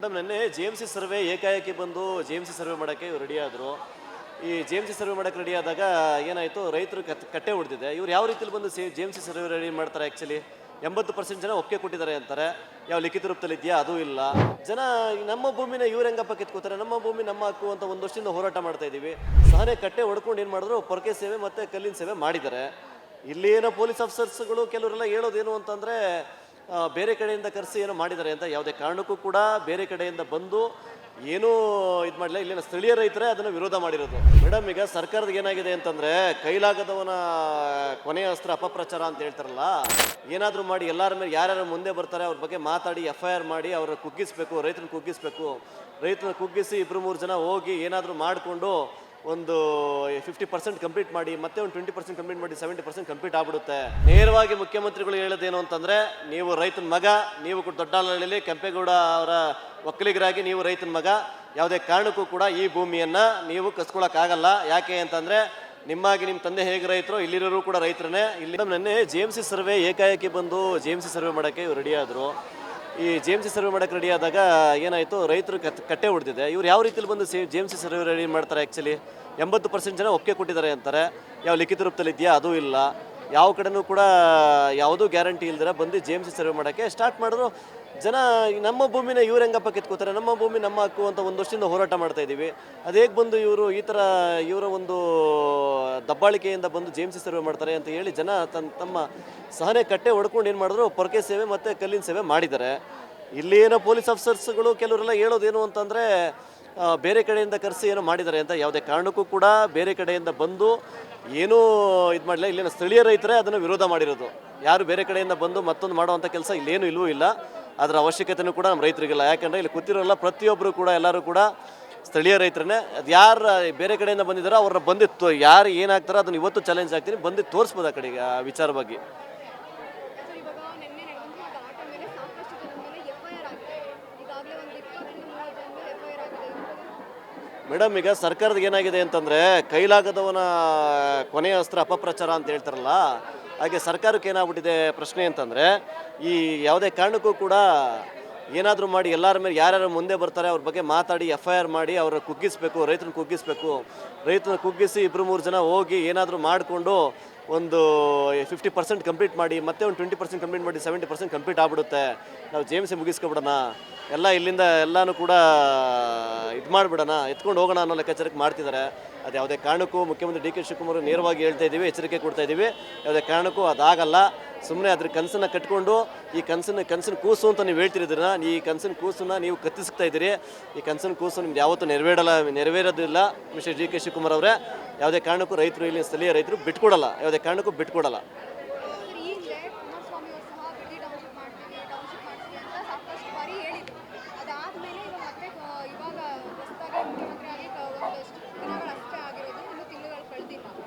Madam ನೆನ್ನೆ ಜೆ.ಎಮ್.ಸಿ survey ಏಕಾಏಕಿ ಬಂದು ಜೆ.ಎಮ್.ಸಿ ಸರ್ವೆ ಮಾಡೋಕ್ಕೆ ರೆಡಿ ಆದರು. ಈ ಜೆ.ಎಮ್.ಸಿ ಸರ್ವೆ ಮಾಡೋಕ್ಕೆ ರೆಡಿ ಆದಾಗ ಏನಾಯಿತು, ರೈತರು ಕಟ್ಟೆ ಹೊಡೆದಿದೆ. ಇವ್ರು ಯಾವ ರೀತಿಲಿ ಬಂದು ಜೆ.ಎಮ್.ಸಿ ಸರ್ವೆ ರೆಡಿ ಮಾಡ್ತಾರೆ? ಆ್ಯಕ್ಚುಲಿ 80% ಜನ ಒಪ್ಪಿಗೆ ಕೊಟ್ಟಿದ್ದಾರೆ ಅಂತಾರೆ. ಯಾವ ಲಿಖಿತ ರೂಪದಲ್ಲಿ ಇದೆಯಾ ಅದು ಇಲ್ಲ. ಜನ ನಮ್ಮ ಭೂಮಿನ ಇವ್ರು ಹೆಂಗಪ್ಪ ಕಿತ್ಕೋತಾರೆ, ನಮ್ಮ ಭೂಮಿ ನಮ್ಮ ಹಕ್ಕು ಅಂತ ಒಂದು ವರ್ಷದಿಂದ ಹೋರಾಟ ಮಾಡ್ತಾ ಇದ್ದೀವಿ. ಸಹನೆ ಕಟ್ಟೆ ಹೊಡ್ಕೊಂಡು ಏನು ಮಾಡಿದ್ರು, ಪೊರಕೆ ಸೇವೆ ಮತ್ತು ಕಲ್ಲಿನ ಸೇವೆ ಮಾಡಿದ್ದಾರೆ. ಇಲ್ಲಿ ಏನೋ ಪೊಲೀಸ್ ಆಫೀಸರ್ಸ್ಗಳು ಕೆಲವರೆಲ್ಲ ಹೇಳೋದೇನು ಅಂತಂದರೆ ಬೇರೆ ಕಡೆಯಿಂದ ಕರೆಸಿ ಏನೋ ಮಾಡಿದ್ದಾರೆ ಅಂತ. ಯಾವುದೇ ಕಾರಣಕ್ಕೂ ಕೂಡ ಬೇರೆ ಕಡೆಯಿಂದ ಬಂದು ಏನೂ ಇದು ಮಾಡಲಿಲ್ಲ. ಇಲ್ಲಿನ ಸ್ಥಳೀಯ ರೈತರೇ ಅದನ್ನು ವಿರೋಧ ಮಾಡಿರೋದು. ಮೇಡಮ್, ಈಗ ಸರ್ಕಾರದ ಏನಾಗಿದೆ ಅಂತಂದರೆ, ಕೈಲಾಗದವನ ಕೊನೆಯ ಅಸ್ತ್ರ ಅಪಪ್ರಚಾರ ಅಂತ ಹೇಳ್ತಾರಲ್ಲ, ಏನಾದರೂ ಮಾಡಿ ಎಲ್ಲರ ಮೇಲೆ ಯಾರ್ಯಾರು ಮುಂದೆ ಬರ್ತಾರೆ ಅವ್ರ ಬಗ್ಗೆ ಮಾತಾಡಿ FIR ಮಾಡಿ ಅವ್ರ ಕುಗ್ಗಿಸ್ಬೇಕು, ರೈತರನ್ನ ಕುಗ್ಗಿಸ್ಬೇಕು. ರೈತರನ್ನ ಕುಗ್ಗಿಸಿ 2-3 ಜನ ಹೋಗಿ ಏನಾದರೂ ಮಾಡಿಕೊಂಡು ಒಂದು 50% ಕಂಪ್ಲೀಟ್ ಮಾಡಿ, ಮತ್ತೆ ಒಂದು 20% ಕಂಪ್ಲೀಟ್ ಮಾಡಿ 70% ಕಂಪ್ಲೀಟ್ ಆಗ್ಬಿಡುತ್ತೆ. ನೇರವಾಗಿ ಮುಖ್ಯಮಂತ್ರಿಗಳು ಹೇಳೋದೇನು ಅಂತಂದರೆ, ನೀವು ರೈತನ ಮಗ, ನೀವು ದೊಡ್ಡಹಳ್ಳಿಯಲ್ಲಿ ಕೆಂಪೇಗೌಡ ಅವರ ಒಕ್ಕಲಿಗರಾಗಿ ನೀವು ರೈತನ ಮಗ, ಯಾವುದೇ ಕಾರಣಕ್ಕೂ ಕೂಡ ಈ ಭೂಮಿಯನ್ನು ನೀವು ಕಸ್ಕೊಳಕ್ಕಾಗಲ್ಲ. ಯಾಕೆ ಅಂತಂದರೆ, ನಿಮ್ಮಾಗಿ ನಿಮ್ಮ ತಂದೆ ಹೇಗೆ ರೈತರು, ಇಲ್ಲಿರೋರು ಕೂಡ ರೈತರನ್ನೇ. ಇಲ್ಲಿ ನೆನ್ನೆ ಜೆ.ಎಮ್.ಸಿ ಸರ್ವೆ ಏಕಾಏಕಿ ಬಂದು ಜೆ.ಎಮ್.ಸಿ ಸರ್ವೆ ಮಾಡೋಕ್ಕೆ ಇವ್ರು ರೆಡಿ ಆದರು. ಈ ಜೆ.ಎಮ್.ಸಿ ಸರ್ವೆ ಮಾಡೋಕ್ಕೆ ರೆಡಿ ಆದಾಗ ಏನಾಯಿತು, ರೈತರು ಕಟ್ಟೆ ಹೊಡೆದಿದೆ. ಇವ್ರು ಯಾವ ರೀತಿಲಿ ಬಂದು ಜೆ.ಎಮ್.ಸಿ ಸರ್ವೆ ರೆಡಿ ಮಾಡ್ತಾರೆ? ಆ್ಯಕ್ಚುಲಿ 80% ಜನ ಒಪ್ಪಿಗೆ ಕೊಟ್ಟಿದ್ದಾರೆ ಅಂತಾರೆ. ಯಾವ ಲಿಖಿತ ರೂಪದಲ್ಲಿ ಇದೆಯಾ ಅದು ಇಲ್ಲ. ಯಾವ ಕಡೆನೂ ಕೂಡ ಯಾವುದೂ ಗ್ಯಾರಂಟಿ ಇಲ್ದಿರ ಬಂದು ಜೆ.ಎಮ್.ಸಿ ಸರ್ವೆ ಮಾಡೋಕ್ಕೆ ಸ್ಟಾರ್ಟ್ ಮಾಡಿದ್ರು. ಜನ ನಮ್ಮ ಭೂಮಿನ ಇವ್ರು ಹೆಂಗಪ್ಪ ಕಿತ್ಕೋತಾರೆ, ನಮ್ಮ ಭೂಮಿ ನಮ್ಮ ಹಕ್ಕು ಅಂತ ಒಂದು ವರ್ಷದಿಂದ ಹೋರಾಟ ಮಾಡ್ತಾ ಇದ್ದೀವಿ. ಅದೇಗೆ ಬಂದು ಇವರು ಈ ಥರ ಇವರ ಒಂದು ದಬ್ಬಾಳಿಕೆಯಿಂದ ಬಂದು ಜೆ.ಎಮ್.ಸಿ ಸರ್ವೆ ಮಾಡ್ತಾರೆ ಅಂತ ಹೇಳಿ ಜನ ತಮ್ಮ ಸಹನೆ ಕಟ್ಟೆ ಹೊಡ್ಕೊಂಡು ಏನು ಮಾಡಿದ್ರು, ಪೊರಕೆ ಸೇವೆ ಮತ್ತು ಕಲ್ಲಿನ ಸೇವೆ ಮಾಡಿದ್ದಾರೆ. ಇಲ್ಲಿ ಏನೋ ಪೊಲೀಸ್ ಆಫೀಸರ್ಸ್ಗಳು ಕೆಲವರೆಲ್ಲ ಹೇಳೋದೇನು ಅಂತಂದರೆ ಬೇರೆ ಕಡೆಯಿಂದ ಕರೆಸಿ ಏನೋ ಮಾಡಿದ್ದಾರೆ ಅಂತ. ಯಾವುದೇ ಕಾರಣಕ್ಕೂ ಕೂಡ ಬೇರೆ ಕಡೆಯಿಂದ ಬಂದು ಏನೂ ಇದು ಮಾಡಲಿಲ್ಲ. ಇಲ್ಲಿನ ಸ್ಥಳೀಯ ರೈತರೇ ಅದನ್ನು ವಿರೋಧ ಮಾಡಿರೋದು. ಯಾರು ಬೇರೆ ಕಡೆಯಿಂದ ಬಂದು ಮತ್ತೊಂದು ಮಾಡೋವಂಥ ಕೆಲಸ ಇಲ್ಲೇನೂ ಇಲ್ಲವೂ ಇಲ್ಲ. ಅದರ ಅವಶ್ಯಕತೆಯೂ ಕೂಡ ನಮ್ಮ ರೈತರಿಗಿಲ್ಲ. ಯಾಕಂದರೆ ಇಲ್ಲಿ ಕೂತಿರೋಲ್ಲ ಪ್ರತಿಯೊಬ್ಬರು ಕೂಡ ಎಲ್ಲರೂ ಕೂಡ ಸ್ಥಳೀಯ ರೈತರನ್ನೇ. ಅದು ಯಾರು ಬೇರೆ ಕಡೆಯಿಂದ ಬಂದಿದ್ದಾರೋ ಅವ್ರನ್ನ ಬಂದಿತ್ತು, ಯಾರು ಏನಾಗ್ತಾರೋ ಅದನ್ನು ಇವತ್ತು ಚಾಲೆಂಜ್ ಆಗ್ತೀನಿ, ಬಂದು ತೋರಿಸ್ಬೋದು ಆ ಕಡೆಗೆ ಆ ವಿಚಾರ ಬಗ್ಗೆ. ಮೇಡಮ್, ಈಗ ಸರ್ಕಾರದ ಏನಾಗಿದೆ ಅಂತಂದರೆ, ಕೈಲಾಗದವನ ಕೊನೆಯ ಅಸ್ತ್ರ ಅಪಪ್ರಚಾರ ಅಂತ ಹೇಳ್ತಾರಲ್ಲ, ಹಾಗೆ ಸರ್ಕಾರಕ್ಕೆ ಏನಾಗ್ಬಿಟ್ಟಿದೆ ಪ್ರಶ್ನೆ ಅಂತಂದರೆ, ಈ ಯಾವುದೇ ಕಾರಣಕ್ಕೂ ಕೂಡ ಏನಾದರೂ ಮಾಡಿ ಎಲ್ಲರ ಮೇಲೆ ಯಾರ್ಯಾರು ಮುಂದೆ ಬರ್ತಾರೆ ಅವ್ರ ಬಗ್ಗೆ ಮಾತಾಡಿ FIR ಮಾಡಿ ಅವ್ರ ಕುಗ್ಗಿಸ್ಬೇಕು, ರೈತರನ್ನ ಕುಗ್ಗಿಸ್ಬೇಕು. ರೈತರನ್ನ ಕುಗ್ಗಿಸಿ 2-3 ಜನ ಹೋಗಿ ಏನಾದರೂ ಮಾಡಿಕೊಂಡು ಒಂದು 50% ಕಂಪ್ಲೀಟ್ ಮಾಡಿ, ಮತ್ತೆ ಒಂದು 20% ಕಂಪ್ಲೀಟ್ ಮಾಡಿ 70% ಕಂಪ್ಲೀಟ್ ಆಗ್ಬಿಡುತ್ತೆ. ನಾವು ಜೆ.ಎಮ್.ಸಿ ಮುಗಿಸ್ಕೊಬಿಡೋಣ, ಎಲ್ಲ ಇಲ್ಲಿಂದ ಎಲ್ಲನೂ ಕೂಡ ಇದು ಮಾಡಿಬಿಡೋಣ, ಎತ್ಕೊಂಡು ಹೋಗೋಣ ಅನ್ನೋ ಲೆಕ್ಕಾಚಾರಕ್ಕೆ ಮಾಡ್ತಿದ್ದಾರೆ. ಅದು ಯಾವುದೇ ಕಾರಣಕ್ಕೂ ಮುಖ್ಯಮಂತ್ರಿ ಡಿ.ಕೆ. ಶಿವಕುಮಾರ್ ನೇರವಾಗಿ ಹೇಳ್ತಾ ಇದ್ದೀವಿ, ಎಚ್ಚರಿಕೆ ಕೊಡ್ತಾ ಇದ್ದೀವಿ. ಯಾವುದೇ ಕಾರಣಕ್ಕೂ ಅದಾಗಲ್ಲ. ಸುಮ್ಮನೆ ಅದ್ರ ಕನಸನ್ನು ಕಟ್ಕೊಂಡು ಈ ಕನಸಿನ ಕೂಸು ಅಂತ ನೀವು ಹೇಳ್ತಿರೋದ್ರನ್ನ, ಈ ಕನಸಿನ ಕೂಸನ್ನು ನೀವು ಕತ್ತಿಸ್ತಾ ಇದ್ದೀರಿ. ಈ ಕನಸಿನ ಕೂಸು ನಿಮ್ದು ಯಾವತ್ತೂ ನೆರವೇರೋದಿಲ್ಲ ಮಿಸ್ಟರ್ ಡಿ.ಕೆ. ಶಿವಕುಮಾರ್ ಅವರೇ. ಯಾವುದೇ ಕಾರಣಕ್ಕೂ ರೈತರು, ಇಲ್ಲಿ ಸ್ಥಳೀಯ ರೈತರು ಬಿಟ್ಕೊಡಲ್ಲ, ಯಾವುದೇ ಕಾರಣಕ್ಕೂ ಬಿಟ್ಕೊಡಲ್ಲ.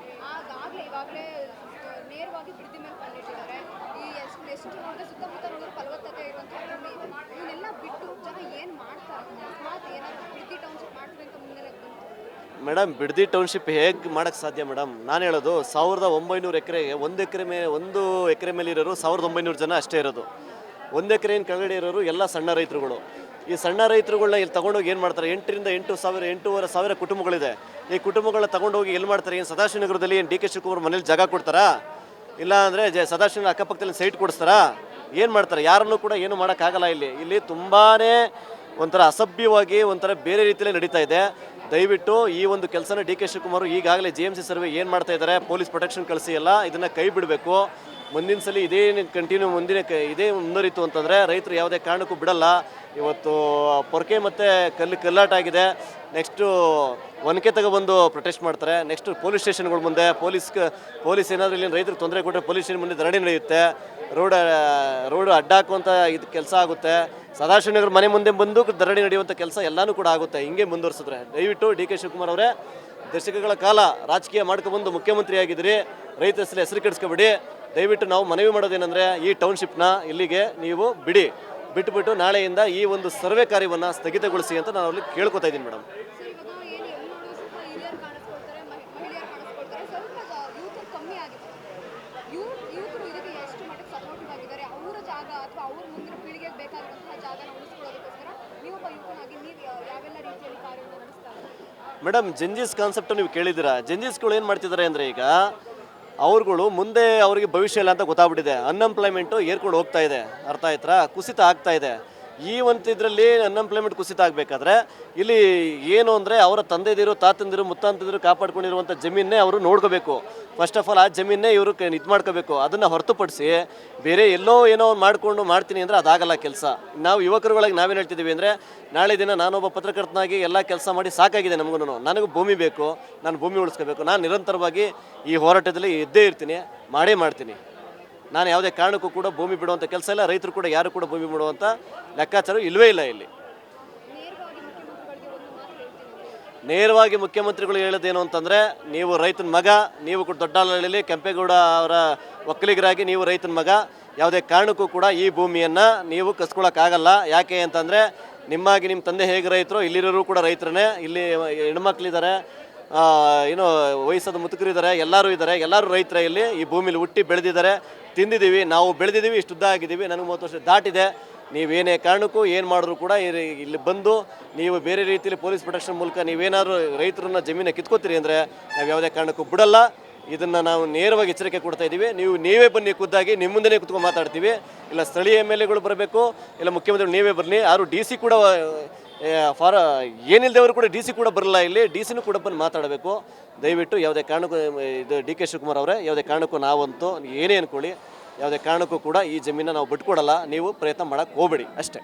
ಮೇಡಮ್, ಬಿಡದಿ ಟೌನ್ಶಿಪ್ ಹೇಗೆ ಮಾಡೋಕ್ಕೆ ಸಾಧ್ಯ ಮೇಡಮ್? ನಾನು ಹೇಳೋದು 1900 ಎಕರೆಗೆ ಒಂದು ಎಕರೆ ಮೇಲೆ ಇರೋರು 1900 ಜನ ಅಷ್ಟೇ ಇರೋದು. 1 ಎಕರೆಯಿಂದ ಕೆಳಗಡೆ ಇರೋರು ಎಲ್ಲ ಸಣ್ಣ ರೈತರುಗಳು. ಈ ಸಣ್ಣ ರೈತರುಗಳನ್ನ ಇಲ್ಲಿ ತೊಗೊಂಡೋಗಿ ಏನು ಮಾಡ್ತಾರೆ, 8,000 ಸಾವಿರ ಕುಟುಂಬಗಳಿದೆ. ಈ ಕುಟುಂಬಗಳನ್ನ ತೊಗೊಂಡೋಗಿ ಎಲ್ಲಿ ಮಾಡ್ತಾರೆ? ಏನು ಸದಾಶಿವನಗರದಲ್ಲಿ ಏನು ಡಿ.ಕೆ. ಶಿವಕುಮಾರ್ ಮನೇಲಿ ಜಾಗ ಕೊಡ್ತಾರಾ? ಇಲ್ಲ ಅಂದರೆ ಸದಾಶಿವನ ಅಕ್ಕಪಕ್ಕದಲ್ಲಿ ಸೈಟ್ ಕೊಡಿಸ್ತಾರಾ? ಏನು ಮಾಡ್ತಾರೆ? ಯಾರನ್ನೂ ಕೂಡ ಏನು ಮಾಡೋಕ್ಕಾಗಲ್ಲ. ಇಲ್ಲಿ ತುಂಬಾ ಒಂಥರ ಅಸಭ್ಯವಾಗಿ, ಒಂಥರ ಬೇರೆ ರೀತಿಯಲ್ಲೇ ನಡೀತಾ ಇದೆ. ದಯವಿಟ್ಟು ಈ ಒಂದು ಕೆಲಸನ ಡಿ.ಕೆ. ಶಿವಕುಮಾರ್ ಈಗಾಗಲೇ ಜೆ.ಎಮ್.ಸಿ ಸರ್ವೆ ಏನು ಮಾಡ್ತಾ ಇದ್ದಾರೆ, ಪೊಲೀಸ್ ಪ್ರೊಟೆಕ್ಷನ್ ಕಳಿಸಿ ಎಲ್ಲ ಇದನ್ನು ಕೈ ಬಿಡಬೇಕು. ಮುಂದಿನ ಸಲ ಇದೇ ಕಂಟಿನ್ಯೂ ಇದೇ ಮುಂದುವರಿತು ಅಂತಂದರೆ ರೈತರು ಯಾವುದೇ ಕಾರಣಕ್ಕೂ ಬಿಡಲ್ಲ. ಇವತ್ತು ಪೊರಕೆ ಮತ್ತು ಕಲ್ಲಾಟ ಆಗಿದೆ. ನೆಕ್ಸ್ಟು ಒನಕೆ ತಗೊಬಂದು ಪ್ರೊಟೆಸ್ಟ್ ಮಾಡ್ತಾರೆ. ನೆಕ್ಸ್ಟು ಪೊಲೀಸ್ ಸ್ಟೇಷನ್ಗಳ ಮುಂದೆ ಪೊಲೀಸ್ ಏನಾದರೂ ಇಲ್ಲಿ ರೈತರಿಗೆ ತೊಂದರೆ ಕೊಟ್ಟರೆ ಪೊಲೀಸ್ ಸ್ಟೇಷನ್ ಮುಂದೆ ಧರಣಿ ನಡೆಯುತ್ತೆ. ರೋಡ್ ಅಡ್ಡ ಹಾಕುವಂಥ ಇದು ಕೆಲಸ ಆಗುತ್ತೆ. ಸದಾಶಿವನಗರ ಮನೆ ಮುಂದೆ ಬಂದು ಧರಣಿ ನಡೆಯುವಂಥ ಕೆಲಸ ಎಲ್ಲನೂ ಕೂಡ ಆಗುತ್ತೆ. ಹಿಂಗೆ ಮುಂದುವರಿಸಿದ್ರೆ ದಯವಿಟ್ಟು ಡಿ.ಕೆ. ಶಿವಕುಮಾರ್ ಅವರೇ, ದಶಕಗಳ ಕಾಲ ರಾಜಕೀಯ ಮಾಡ್ಕೊಬಂದು ಮುಖ್ಯಮಂತ್ರಿ ಆಗಿದ್ದೀರಿ, ರೈತ ಹೆಸರು ಕೆಡಿಸ್ಕೊಬೇಡಿ. ದಯವಿಟ್ಟು ನಾವು ಮನವಿ ಮಾಡೋದೇನೆಂದರೆ, ಈ ಟೌನ್ಶಿಪ್ನ ಇಲ್ಲಿಗೆ ನೀವು ಬಿಟ್ಟುಬಿಟ್ಟು ನಾಳೆಯಿಂದ ಈ ಒಂದು ಸರ್ವೆ ಕಾರ್ಯವನ್ನು ಸ್ಥಗಿತಗೊಳಿಸಿ ಅಂತ ನಾನು ಅಲ್ಲಿ ಕೇಳ್ಕೊತಾ ಇದ್ದೀನಿ ಮೇಡಮ್. ಜಾಗ ಅಥವಾ ಅವ್ರ ಮುಂದಿನ ಪೀಳಿಗೆಗೆ ಬೇಕಾಗಿರುವಂತಹ ಜಾಗನ ಉಳಿಸ್ಕೊಳ್ಳೋದಕ್ಕೋಸ್ಕರ ನೀವೊಬ್ಬ ಯುವ ಆಗಿ ನೀವು ಯಾವೆಲ್ಲ ರೀತಿಯಲ್ಲಿ ಕಾರ್ಯವನ್ನು ನಡೆಸ್ತಾ ಇದ್ದೀರಿ? ಮೇಡಮ್ ಜಂಜೀಸ್ ಕಾನ್ಸೆಪ್ಟ್ ನೀವು ಕೇಳಿದ್ದೀರಾ? ಜಂಜೀಸ್ಗಳು ಏನು ಮಾಡ್ತಿದ್ದಾರೆ ಅಂದರೆ ಈಗ ಅವ್ರುಗಳು ಮುಂದೆ ಅವರಿಗೆ ಭವಿಷ್ಯ ಇಲ್ಲ ಅಂತ ಗೊತ್ತಾಗ್ಬಿಟ್ಟಿದೆ. ಅನ್ಎಂಪ್ಲಾಯ್ಮೆಂಟು ಏರ್ಕೊಂಡು ಹೋಗ್ತಾ ಇದೆ, ಅರ್ಥ ಆಯ್ತಾ, ಕುಸಿತ ಆಗ್ತಾ ಇದೆ. ಈ ಒಂದು ಇದರಲ್ಲಿ ಅನ್ಎಂಪ್ಲಾಯ್ಮೆಂಟ್ ಕುಸಿತ ಆಗಬೇಕಾದ್ರೆ ಇಲ್ಲಿ ಏನು ಅಂದರೆ ಅವರ ತಂದೆದಿರು ತಾತಂದಿರು ಮುತ್ತಂದಿರು ಕಾಪಾಡ್ಕೊಂಡಿರುವಂಥ ಜಮೀನೇ ಅವರು ನೋಡ್ಕೋಬೇಕು. ಫಸ್ಟ್ ಆಫ್ ಆಲ್ ಆ ಜಮೀನೇ ಇವರು ಇದು ಮಾಡ್ಕೋಬೇಕು. ಅದನ್ನು ಹೊರತುಪಡಿಸಿ ಬೇರೆ ಎಲ್ಲೋ ಏನೋ ಮಾಡಿಕೊಂಡು ಮಾಡ್ತೀನಿ ಅಂದರೆ ಅದಾಗಲ್ಲ ಕೆಲಸ. ನಾವು ಯುವಕರುಗಳಿಗೆ ನಾವೇನು ಹೇಳ್ತಿದ್ದೀವಿ ಅಂದರೆ ನಾಳೆ ದಿನ ನಾನೊಬ್ಬ ಪತ್ರಕರ್ತನಾಗಿ ಎಲ್ಲ ಕೆಲಸ ಮಾಡಿ ಸಾಕಾಗಿದೆ ನಮಗೂ. ನನಗೂ ಭೂಮಿ ಬೇಕು, ನಾನು ಭೂಮಿ ಉಳಿಸ್ಕೋಬೇಕು. ನಾನು ನಿರಂತರವಾಗಿ ಈ ಹೋರಾಟದಲ್ಲಿ ಇದ್ದೇ ಇರ್ತೀನಿ, ಮಾಡೇ ಮಾಡ್ತೀನಿ. ನಾನು ಯಾವುದೇ ಕಾರಣಕ್ಕೂ ಕೂಡ ಭೂಮಿ ಬಿಡುವಂಥ ಕೆಲಸ ಇಲ್ಲ. ರೈತರು ಕೂಡ ಯಾರು ಕೂಡ ಭೂಮಿ ಬಿಡುವಂಥ ಲೆಕ್ಕಾಚಾರ ಇಲ್ಲವೇ ಇಲ್ಲ ಇಲ್ಲಿ. ನೇರವಾಗಿ ಮುಖ್ಯಮಂತ್ರಿಗಳು ಹೇಳೋದೇನು ಅಂತಂದರೆ, ನೀವು ರೈತನ ಮಗ, ನೀವು ಕೂಡ ದೊಡ್ಡಹಳ್ಳಿಯಲ್ಲಿ ಕೆಂಪೇಗೌಡ ಅವರ ಒಕ್ಕಲಿಗರಾಗಿ ನೀವು ರೈತನ ಮಗ, ಯಾವುದೇ ಕಾರಣಕ್ಕೂ ಕೂಡ ಈ ಭೂಮಿಯನ್ನು ನೀವು ಕಸ್ಕೊಳ್ಳೋಕ್ಕಾಗಲ್ಲ. ಯಾಕೆ ಅಂತಂದರೆ ನಿಮ್ಮಾಗಿ ನಿಮ್ಮ ತಂದೆ ಹೇಗೆ ರೈತರು, ಇಲ್ಲಿರೋರು ಕೂಡ ರೈತರನ್ನೇ. ಇಲ್ಲಿ ಹೆಣ್ಮಕ್ಳಿದ್ದಾರೆ, ಏನೋ ವಯಸ್ಸಾದ ಮುದುಕರಿದ್ದಾರೆ, ಎಲ್ಲರೂ ಇದ್ದಾರೆ, ಎಲ್ಲರೂ ರೈತರೇ. ಇಲ್ಲಿ ಈ ಭೂಮಿಲಿ ಹುಟ್ಟಿ ಬೆಳೆದಿದ್ದಾರೆ, ತಿಂದಿದ್ದೀವಿ, ನಾವು ಬೆಳೆದಿದ್ದೀವಿ, ಇಷ್ಟು ಉದ್ದ ಆಗಿದ್ದೀವಿ. ನನಗೆ 30 ವರ್ಷ ದಾಟಿದೆ. ನೀವೇನೇ ಕಾರಣಕ್ಕೂ ಏನು ಮಾಡಿದ್ರು ಕೂಡ ಇಲ್ಲಿ ಬಂದು ನೀವು ಬೇರೆ ರೀತಿಯಲ್ಲಿ ಪೊಲೀಸ್ ಪ್ರೊಟೆಕ್ಷನ್ ಮೂಲಕ ನೀವೇನಾದರೂ ರೈತರನ್ನ ಜಮೀನ ಕಿತ್ಕೋತೀರಿ ಅಂದರೆ ನಾವು ಯಾವುದೇ ಕಾರಣಕ್ಕೂ ಬಿಡಲ್ಲ. ಇದನ್ನು ನಾವು ನೇರವಾಗಿ ಎಚ್ಚರಿಕೆ ಕೊಡ್ತಾ ಇದ್ದೀವಿ. ನೀವೇ ಬನ್ನಿ, ಖುದ್ದಾಗಿ ನಿಮ್ಮ ಮುಂದೆ ಕುತ್ಕೊಂಡು ಮಾತಾಡ್ತೀವಿ. ಇಲ್ಲ ಸ್ಥಳೀಯ MLAಗಳು ಬರಬೇಕು, ಇಲ್ಲ ಮುಖ್ಯಮಂತ್ರಿಗಳು ನೀವೇ ಬರಲಿ. ಯಾರು DC ಕೂಡ ಏನಿಲ್ಲದವರು ಕೂಡ DC ಕೂಡ ಬರಲ್ಲ. ಇಲ್ಲಿ DCನೂ ಕೂಡ ಬಂದು ಮಾತಾಡಬೇಕು. ದಯವಿಟ್ಟು ಯಾವುದೇ ಕಾರಣಕ್ಕೂ ಇದು DK ಶಿವಕುಮಾರ್ ಅವರೇ, ಯಾವುದೇ ಕಾರಣಕ್ಕೂ ನಾವಂತೂ ಏನೇ ಅಂದ್ಕೊಳ್ಳಿ, ಯಾವುದೇ ಕಾರಣಕ್ಕೂ ಕೂಡ ಈ ಜಮೀನ ನಾವು ಬಿಟ್ಕೊಡಲ್ಲ. ನೀವು ಪ್ರಯತ್ನ ಮಾಡೋಕ್ಕೆ ಹೋಗಬೇಡಿ ಅಷ್ಟೇ.